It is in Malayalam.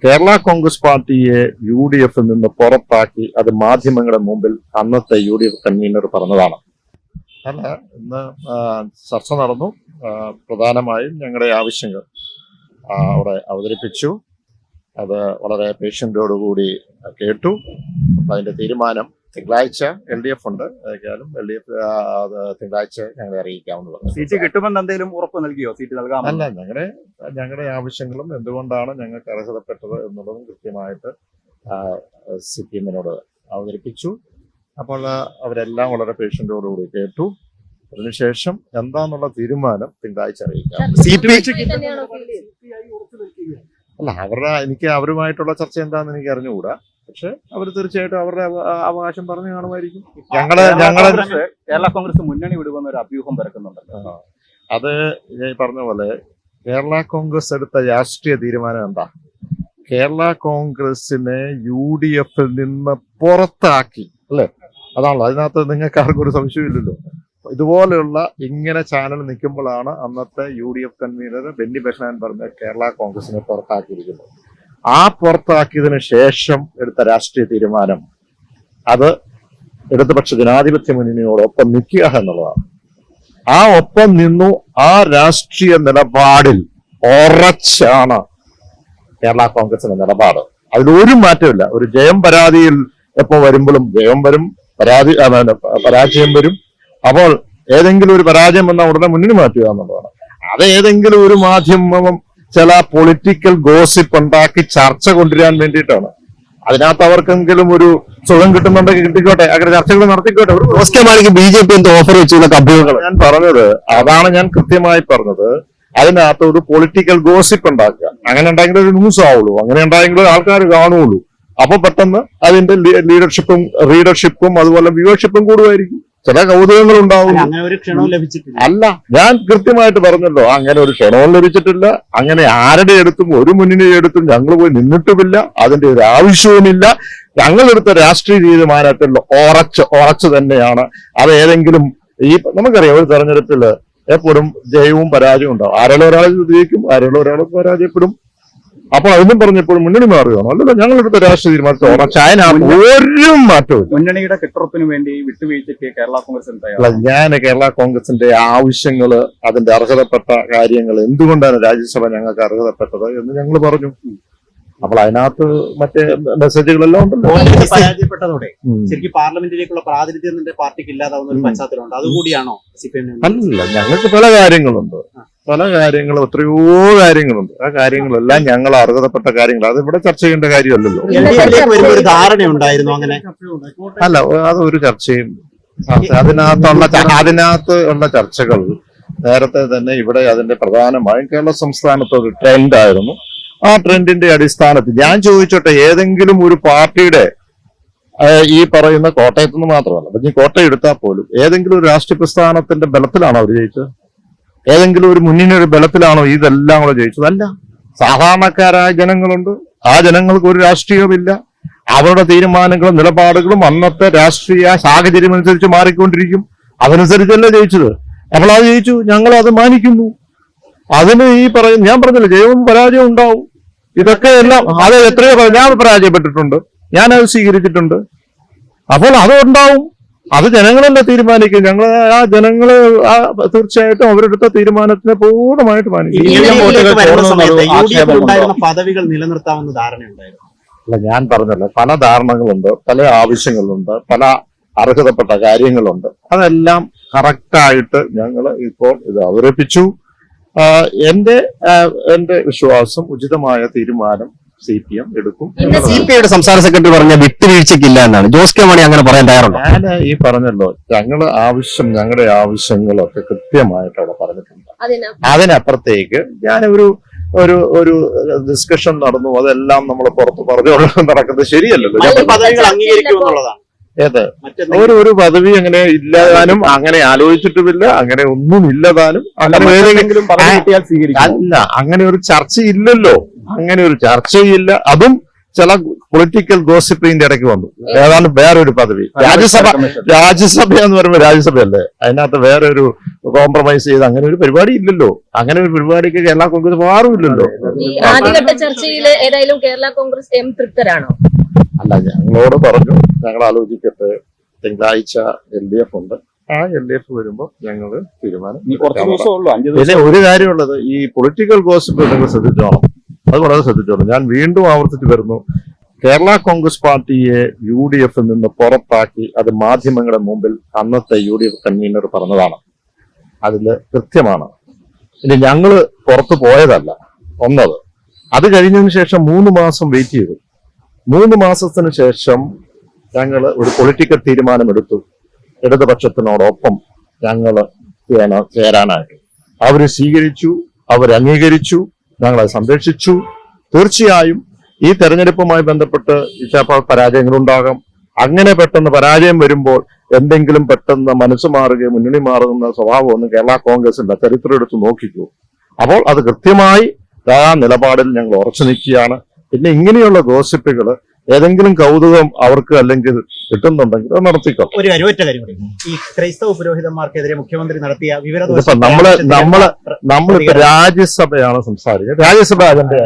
കേരള കോൺഗ്രസ് പാർട്ടിയെ UDF നിന്ന് പുറത്താക്കി അത് മാധ്യമങ്ങളുടെ മുമ്പിൽ അന്നത്തെ UDF കൺവീനർ പറഞ്ഞതാണ്. അല്ല, ഇന്ന് ചർച്ച നടന്നു. പ്രധാനമായും ഞങ്ങളുടെ ആവശ്യങ്ങൾ അവിടെ അവതരിപ്പിച്ചു. അത് വളരെ പേഷ്യന്റോടുകൂടി കേട്ടു. അതിന്റെ തീരുമാനം തിങ്കളാഴ്ച LDF ഉണ്ട്. ഏതായാലും LDF തിങ്കളാഴ്ച ഞങ്ങളെ അറിയിക്കാവുന്നതാണ്. സീറ്റ് കിട്ടുമെന്ന് എന്തെങ്കിലും ഉറപ്പ് നൽകിയോ? സീറ്റ് നൽകാം അല്ല, ഞങ്ങളുടെ ആവശ്യങ്ങളും എന്തുകൊണ്ടാണ് ഞങ്ങൾക്ക് അർഹതപ്പെട്ടത് എന്നുള്ളതും കൃത്യമായിട്ട് CPM-നോട് അവതരിപ്പിച്ചു. അപ്പോൾ അവരെല്ലാം വളരെ പേഷ്യന്റോടുകൂടി കേട്ടു. അതിനുശേഷം എന്താന്നുള്ള തീരുമാനം തിങ്കളാഴ്ച അറിയിക്കാം. അല്ല, എനിക്ക് അവരുമായിട്ടുള്ള ചർച്ച എന്താണെന്ന് എനിക്ക് അറിഞ്ഞുകൂടാ. പക്ഷെ അവർ തീർച്ചയായിട്ടും അവരുടെ അവകാശം പറഞ്ഞു കാണുമായിരിക്കും. കേരള കോൺഗ്രസ് മുന്നണി വിടുമെന്ന ഒരു അഭ്യൂഹം പരക്കുന്നുണ്ടല്ലോ. അത് ഞാൻ പറഞ്ഞ പോലെ കേരള കോൺഗ്രസ് എടുത്ത രാഷ്ട്രീയ തീരുമാനം എന്താ? കേരള കോൺഗ്രസിനെ UDF-ൽ നിന്ന് പുറത്താക്കി, അല്ലെ? അതാണല്ലോ. അതിനകത്ത് നിങ്ങൾക്ക് ആർക്കും ഒരു സംശയമില്ലല്ലോ. ഇതുപോലെയുള്ള ഇങ്ങനെ ചാനൽ നിൽക്കുമ്പോഴാണ് അന്നത്തെ UDF കൺവീനർ ബെന്നി ബെഹനാൻ പറഞ്ഞ കേരള കോൺഗ്രസിനെ പുറത്താക്കിയിരിക്കുന്നത്. ആ പുറത്താക്കിയതിനു ശേഷം എടുത്ത രാഷ്ട്രീയ തീരുമാനം അത് ഇടതുപക്ഷ ജനാധിപത്യ മുന്നണിയോടൊപ്പം നിൽക്കുക എന്നുള്ളതാണ്. ആ ഒപ്പം നിന്നു. ആ രാഷ്ട്രീയ നിലപാടിൽ ഉറച്ചാണ് കേരള കോൺഗ്രസിന്റെ നിലപാട്. അതിലൊരു മാറ്റമില്ല. ഒരു ജയം പരാതിയിൽ എപ്പോ വരുമ്പോഴും ജയം വരും, പരാജയം വരും. അപ്പോൾ ഏതെങ്കിലും ഒരു പരാജയം വന്നാൽ ഉടനെ മുന്നിന് മാറ്റുക എന്നുള്ളതാണ്. അത് ഏതെങ്കിലും ഒരു മാധ്യമം ചില പൊളിറ്റിക്കൽ ഗോസിപ്പ് ഉണ്ടാക്കി ചർച്ച കൊണ്ടുവരാൻ വേണ്ടിയിട്ടാണ്. അതിനകത്ത് അവർക്കെങ്കിലും ഒരു സുഖം കിട്ടുന്നുണ്ടെങ്കിൽ കിട്ടിക്കോട്ടെ, അങ്ങനെ ചർച്ചകൾ നടത്തിക്കോട്ടെ. BJP എന്ത് ഓഫർ വെച്ചുള്ള അഭ്യൂഹങ്ങൾ ഞാൻ പറഞ്ഞത് അതാണ്. ഞാൻ കൃത്യമായി പറഞ്ഞത് അതിനകത്ത് ഒരു പൊളിറ്റിക്കൽ ഗോസിപ്പ് ഉണ്ടാക്കുക. അങ്ങനെ ഉണ്ടെങ്കിൽ ഒരു ന്യൂസ് ആവുള്ളൂ. അങ്ങനെ ഉണ്ടെങ്കിൽ ആൾക്കാർ കാണുള്ളൂ. അപ്പൊ പെട്ടെന്ന് അതിന്റെ റീഡർഷിപ്പും അതുപോലെ വ്യൂവർഷിപ്പും കൂടുമായിരിക്കും. ചില കൗതുകങ്ങൾ ഉണ്ടാവും. അല്ല, ഞാൻ കൃത്യമായിട്ട് പറഞ്ഞല്ലോ, അങ്ങനെ ഒരു ക്ഷണവും ലഭിച്ചിട്ടില്ല. അങ്ങനെ ആരുടെ അടുത്തും ഒരു മുന്നണിയുടെ അടുത്തും ഞങ്ങൾ പോയി നിന്നിട്ടുമില്ല. അതിന്റെ ഒരു ആവശ്യവുമില്ല. ഞങ്ങളെടുത്ത രാഷ്ട്രീയ തീരുമാനത്തിൽ ഉറച്ചു തന്നെയാണ്. അത് ഏതെങ്കിലും നമുക്കറിയാം, ഒരു തെരഞ്ഞെടുപ്പിൽ എപ്പോഴും ജയവും പരാജയവും ഉണ്ടാവും. ആരെങ്കിലും ഒരാൾ ജയിക്കും, ആരെങ്കിലും ഒരാൾ പരാജയപ്പെടും. അപ്പൊ അതിനും പറഞ്ഞപ്പോഴും മുന്നണി മാറുകയാണോ? അല്ലല്ലോ, ഞങ്ങളെടുത്ത രാഷ്ട്രീയ തീരുമാനത്തിൽ ഒരു മാറ്റവും. മുന്നണിയുടെ കെട്ടുറപ്പിന് വേണ്ടി വിട്ടുവീഴ്ചയ്ക്ക് കേരള കോൺഗ്രസ് അല്ല, ഞാൻ കേരള കോൺഗ്രസിന്റെ ആവശ്യങ്ങള്, അതിന്റെ അർഹതപ്പെട്ട കാര്യങ്ങൾ, എന്തുകൊണ്ടാണ് രാജ്യസഭ ഞങ്ങൾക്ക് അർഹതപ്പെട്ടത് എന്ന് ഞങ്ങൾ പറഞ്ഞു. അപ്പോൾ അതിനകത്ത് മറ്റേ മെസ്സേജുകളെല്ലാം ഉണ്ടല്ലോ. പരാജയപ്പെട്ടതോടെ ശരിക്കും പാർലമെന്റിലേക്കുള്ള പ്രാതിനിധ്യം പാർട്ടിക്ക് ഇല്ലാതാവുന്ന ഒരു പശ്ചാത്തലമുണ്ട്. അതുകൂടിയാണോ CPM? അല്ല, ഞങ്ങൾക്ക് പല കാര്യങ്ങളുണ്ട്. എത്രയോ കാര്യങ്ങളുണ്ട്. ആ കാര്യങ്ങളെല്ലാം ഞങ്ങൾ അർഹതപ്പെട്ട കാര്യങ്ങൾ. അത് ഇവിടെ ചർച്ച ചെയ്യേണ്ട കാര്യമല്ലല്ലോ. ഒരു ധാരണയുണ്ടായിരുന്നു അങ്ങനെ? അല്ല, അതൊരു ചർച്ചയും അതിനകത്ത് ഉള്ള ചർച്ചകൾ നേരത്തെ തന്നെ ഇവിടെ അതിന്റെ പ്രധാനമായും കേരള സംസ്ഥാനത്ത് ഒരു ട്രെൻഡ് ആയിരുന്നു. ആ ട്രെൻഡിന്റെ അടിസ്ഥാനത്തിൽ ഞാൻ ചോദിച്ചോട്ടെ, ഏതെങ്കിലും ഒരു പാർട്ടിയുടെ ഈ പറയുന്ന കോട്ടയത്ത് നിന്ന് മാത്രമല്ല, ഈ കോട്ടയം എടുത്താൽ പോലും ഏതെങ്കിലും ഒരു രാഷ്ട്രീയ പ്രസ്ഥാനത്തിന്റെ ബലത്തിലാണോ അവർ ജയിച്ചത്? ഏതെങ്കിലും ഒരു മുന്നണിയുടെ ബലത്തിലാണോ ഇതെല്ലാം കൂടെ ജയിച്ചത്? അല്ല. സാധാരണക്കാരായ ജനങ്ങളുണ്ട്. ആ ജനങ്ങൾക്ക് ഒരു രാഷ്ട്രീയവുമില്ല. അവരുടെ തീരുമാനങ്ങളും നിലപാടുകളും അന്നത്തെ രാഷ്ട്രീയ സാഹചര്യം അനുസരിച്ച് മാറിക്കൊണ്ടിരിക്കും. അതനുസരിച്ചല്ലേ ജയിച്ചത്. അപ്പോൾ അത് ജയിച്ചു, ഞങ്ങൾ അത് മാനിക്കുന്നു. അതിന് ഞാൻ പറഞ്ഞില്ല, ജയവും പരാജയവും ഉണ്ടാവും. ഇതൊക്കെ എല്ലാം അത് എത്രയോ ഞാൻ പരാജയപ്പെട്ടിട്ടുണ്ട്, ഞാനത് സ്വീകരിച്ചിട്ടുണ്ട്. അപ്പോൾ അത് ഉണ്ടാവും. അത് ജനങ്ങളല്ലേ തീരുമാനിക്കും. ജനങ്ങള് തീർച്ചയായിട്ടും അവരെടുത്ത തീരുമാനത്തിനെ പൂർണ്ണമായിട്ട് മാനിക്കും. പദവികൾ നിലനിർത്താവുന്ന ധാരണയുണ്ടായിരുന്നു. അല്ല, ഞാൻ പറഞ്ഞല്ലോ, പല ധാരണകളുണ്ട്, പല ആവശ്യങ്ങളുണ്ട്, പല അർഹതപ്പെട്ട കാര്യങ്ങളുണ്ട്. അതെല്ലാം കറക്റ്റായിട്ട് ഞങ്ങൾ ഇപ്പോൾ ഇത് അവതരിപ്പിച്ചു. എന്റെ വിശ്വാസം ഉചിതമായ തീരുമാനം CPM എടുക്കും. CPIയുടെ സംസ്ഥാന സെക്രട്ടറി പറഞ്ഞ വിട്ടുവീഴ്ചയ്ക്കില്ല എന്നാണ്. ജോസ് കെ മാണി അങ്ങനെ പറയാൻ തയ്യാറുണ്ടോ? ഞാൻ പറഞ്ഞല്ലോ, ഞങ്ങളുടെ ആവശ്യങ്ങളൊക്കെ കൃത്യമായിട്ട് അവിടെ പറഞ്ഞിട്ടുണ്ട്. അതിനപ്പുറത്തേക്ക് ഞാൻ ഒരു ഡിസ്കഷൻ നടന്നു. അതെല്ലാം നമ്മൾ പുറത്ത് പറഞ്ഞു നടക്കുന്നത് ശരിയല്ലല്ലോ. ഏത് ഒരു പദവി അങ്ങനെ ഇല്ലതാനും അങ്ങനെ ആലോചിച്ചിട്ടുമില്ല, അങ്ങനെ ഒന്നും ഇല്ലതാനും അല്ല, അങ്ങനെ ഒരു ചർച്ചയില്ലല്ലോ. അങ്ങനെ ഒരു ചർച്ചയില്ല. അതും ചില പൊളിറ്റിക്കൽ ഗോസിപ്പിന്റെ ഇടയ്ക്ക് വന്നു. ഏതാണ്ട് വേറൊരു പദവി രാജ്യസഭ എന്ന് പറയുമ്പോൾ രാജ്യസഭയല്ലേ, അതിനകത്ത് വേറെ ഒരു കോംപ്രമൈസ് ചെയ്ത് അങ്ങനെ ഒരു പരിപാടി ഇല്ലല്ലോ. അങ്ങനെ ഒരു പരിപാടിക്ക് കേരള കോൺഗ്രസ് മാറുമില്ലല്ലോ. ഈ ആദ്യഘട്ട ചർച്ചയിൽ ഏതായാലും കേരള കോൺഗ്രസ് എം തൃപ്തരാണോ? അല്ല, ഞങ്ങളോട് പറഞ്ഞു ഞങ്ങൾ ആലോചിക്കട്ടെ, തിങ്കളാഴ്ച LDF ഉണ്ട്, ആ LDF വരുമ്പോൾ ഞങ്ങൾ തീരുമാനം. കുറച്ച് ദിവസമേ ഉള്ളൂ, 5 പിന്നെ ദിവസം. ഒരു കാര്യമുള്ളത്, ഈ പൊളിറ്റിക്കൽ ഗോസിപ്പ് നിങ്ങൾ ശ്രദ്ധിച്ചോണം, അത് വളരെ ശ്രദ്ധിച്ചോണം. ഞാൻ വീണ്ടും ആവർത്തിച്ച് വരുന്നു, കേരള കോൺഗ്രസ് പാർട്ടിയെ UDF നിന്ന് പുറത്താക്കി അത് മാധ്യമങ്ങളുടെ മുമ്പിൽ അന്നത്തെ UDF കൺവീനർ പറഞ്ഞതാണ്. അതില് കൃത്യമാണ്. ഇനി ഞങ്ങള് പുറത്തു പോയതല്ല ഒന്നത്. അത് കഴിഞ്ഞതിന് ശേഷം 3 മാസം വെയിറ്റ് ചെയ്തു. 3 മാസത്തിന് ശേഷം ഞങ്ങൾ ഒരു പൊളിറ്റിക്കൽ തീരുമാനമെടുത്തു. ഇടതുപക്ഷത്തിനോടൊപ്പം ഞങ്ങൾ ചേരാനായിട്ട് അവര് സ്വീകരിച്ചു, അവർ അംഗീകരിച്ചു, ഞങ്ങളെ സംരക്ഷിച്ചു. തീർച്ചയായും ഈ തെരഞ്ഞെടുപ്പുമായി ബന്ധപ്പെട്ട് ചിലപ്പോൾ പരാജയങ്ങളുണ്ടാകാം. അങ്ങനെ പെട്ടെന്ന് പരാജയം വരുമ്പോൾ എന്തെങ്കിലും പെട്ടെന്ന് മനസ്സ് മാറുകയും മുന്നണി മാറുന്ന സ്വഭാവമൊന്നും കേരള കോൺഗ്രസിന്റെ ചരിത്രം എടുത്ത് നോക്കിക്കൂ. അപ്പോൾ അത് കൃത്യമായി ആ നിലപാടിൽ ഞങ്ങൾ ഉറച്ചു നിൽക്കുകയാണ്. പിന്നെ ഇങ്ങനെയുള്ള ഗോസിപ്പുകൾ ഏതെങ്കിലും കൗതുകം അവർക്ക് അല്ലെങ്കിൽ കിട്ടുന്നുണ്ടെങ്കിൽ അത് നടത്തിക്കോ. ഒരു ഒറ്റ കാര്യം കൂടി, ഈ ക്രൈസ്തവ പുരോഹിതന്മാർക്കെതിരെ മുഖ്യമന്ത്രി നടത്തിയ ഇതിപ്പോ നമ്മളിപ്പോ രാജ്യസഭയാണ് സംസാരിക്കുന്നത്. രാജ്യസഭ അതിന്റെ